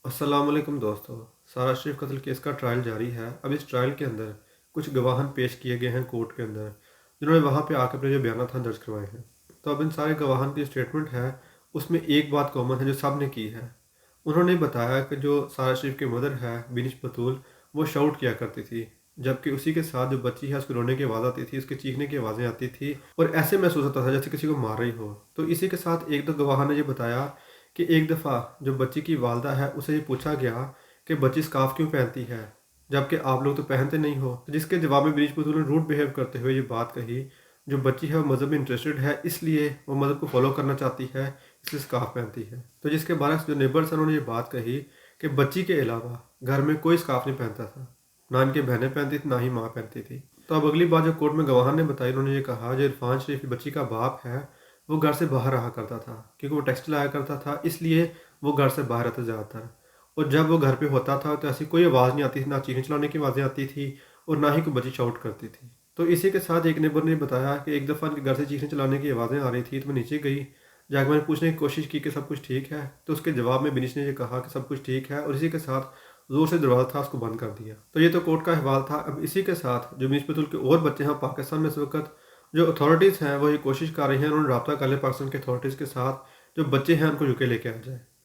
अस्सलाम वालेकुम दोस्तों। सारा शरीफ कत्ल केस का ट्रायल जारी है। अब इस ट्रायल के अंदर कुछ गवाहन पेश किए गए हैं कोर्ट के अंदर, जिन्होंने वहाँ पे आकर अपने जो बयान दर्ज करवाए हैं। तो अब इन सारे गवाहन की स्टेटमेंट है, उसमें एक बात कॉमन है जो सब ने की है। उन्होंने बताया कि जो सारा शरीफ की मदर है बिनिश बतूल, वो शाउट किया करती थी, जबकि उसी के साथ जो बच्ची है उसको रोने की आवाज़ आती थी, उसके चीखने की आवाज़ें आती थी और ऐसे महसूस होता था जैसे किसी को मार रही हो। तो इसी के साथ एक दो गवाह ने ये बताया कि एक दफ़ा जो बच्ची की वालदा है उसे ये पूछा गया कि बच्ची स्कार्फ क्यों पहनती है, जबकि आप लोग तो पहनते नहीं हो। तो जिसके जवाब में ब्रीच बतूल ने रूड बिहेव करते हुए ये बात कही, जो बच्ची है वो मज़हब में इंटरेस्टेड है, इसलिए वो मज़हब को फॉलो करना चाहती है, इसलिए स्कार्फ पहनती है। तो जिसके बारे जो नेबर्स हैं उन्होंने ये बात कही कि बच्ची के अलावा घर में कोई स्कार्फ नहीं पहनता था, ना इनकी बहनें पहनती थी ना ही माँ पहनती थी। तो अब अगली बात जो कोर्ट में गवाह ने बताई, उन्होंने ये कहा जो इरफान शरीफ की बच्ची का बाप है वो घर से बाहर रहा करता था, क्योंकि वो टेक्सटाइल आया करता था, इसलिए वो घर से बाहर रहता ज़्यादातर। और जब वो घर पे होता था तो ऐसी कोई आवाज़ नहीं आती थी, ना चीखने चलाने की आवाज़ें आती थी और ना ही कोई बच्ची शाउट करती थी। तो इसी के साथ एक नेबर ने बताया कि एक दफ़ा उनके घर से चीखने चलाने की आवाज़ें आ रही थी, तो मैं नीचे गई, जाकर मैंने पूछने की कोशिश की कि सब कुछ ठीक है। तो उसके जवाब में बिनिश ने ये कहा कि सब कुछ ठीक है, और इसी के साथ ज़ोर से दरवाज़ा था उसको बंद कर दिया। तो ये तो कोर्ट का अहवाल था। अब इसी के साथ जो बिनिश बतूल के और बच्चे हैं पाकिस्तान में इस वक्त, जो अथॉरिटीज़ हैं वो ये कोशिश कर रही हैं, उन्होंने रब्ता कर लिया पाकिस्तान के अथॉरिटीज़ के साथ, जो बच्चे हैं उनको यूके लेके आ जाए।